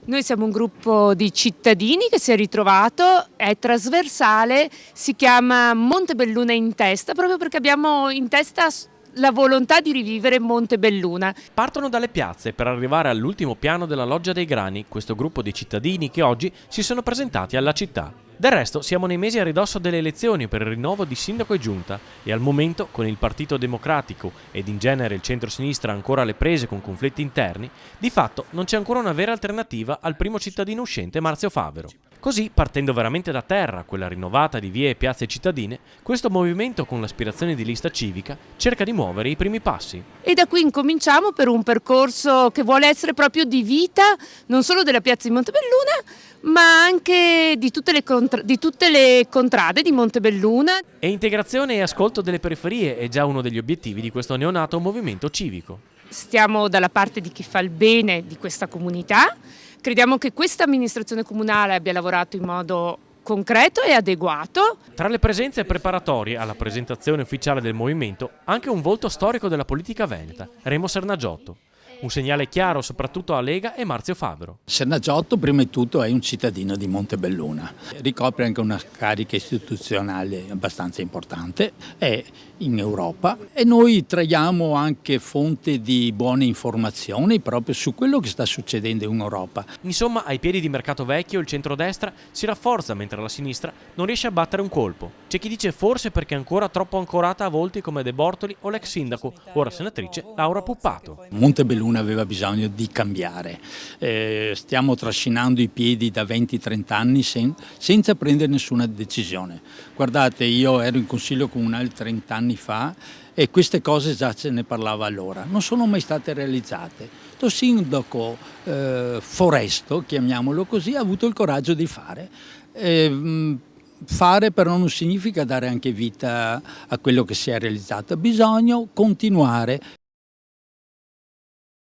Noi siamo un gruppo di cittadini che si è ritrovato, è trasversale, si chiama Montebelluna in testa, proprio perché abbiamo in testa la volontà di rivivere Montebelluna. Partono dalle piazze per arrivare all'ultimo piano della Loggia dei Grani, questo gruppo di cittadini che oggi si sono presentati alla città. Del resto siamo nei mesi a ridosso delle elezioni per il rinnovo di sindaco e giunta e al momento, con il Partito Democratico ed in genere il centro-sinistra ancora alle prese con conflitti interni, di fatto non c'è ancora una vera alternativa al primo cittadino uscente Marzio Favero. Così, partendo veramente da terra, quella rinnovata di vie e piazze cittadine, questo movimento con l'aspirazione di lista civica cerca di muovere i primi passi. E da qui incominciamo per un percorso che vuole essere proprio di vita, non solo della piazza di Montebelluna, ma anche di tutte le contrade di Montebelluna. E integrazione e ascolto delle periferie è già uno degli obiettivi di questo neonato movimento civico. Stiamo dalla parte di chi fa il bene di questa comunità. Crediamo che questa amministrazione comunale abbia lavorato in modo concreto e adeguato. Tra le presenze preparatorie alla presentazione ufficiale del movimento, anche un volto storico della politica veneta, Remo Sernagiotto. Un segnale chiaro soprattutto a Lega e Marzio Favero. Sernagiotto prima di tutto è un cittadino di Montebelluna, ricopre anche una carica istituzionale abbastanza importante, è in Europa e noi traiamo anche fonte di buone informazioni proprio su quello che sta succedendo in Europa. Insomma, ai piedi di Mercato Vecchio il centrodestra si rafforza mentre la sinistra non riesce a battere un colpo. C'è chi dice forse perché è ancora troppo ancorata a volti come De Bortoli o l'ex sindaco, ora senatrice Laura Puppato. Montebelluna aveva bisogno di cambiare, stiamo trascinando i piedi da 20-30 anni senza prendere nessuna decisione. Guardate, io ero in consiglio comunale 30 anni fa e queste cose già se ne parlava allora, non sono mai state realizzate. Il sindaco Foresto, chiamiamolo così, ha avuto il coraggio di fare. Fare però non significa dare anche vita a quello che si è realizzato, bisogna continuare.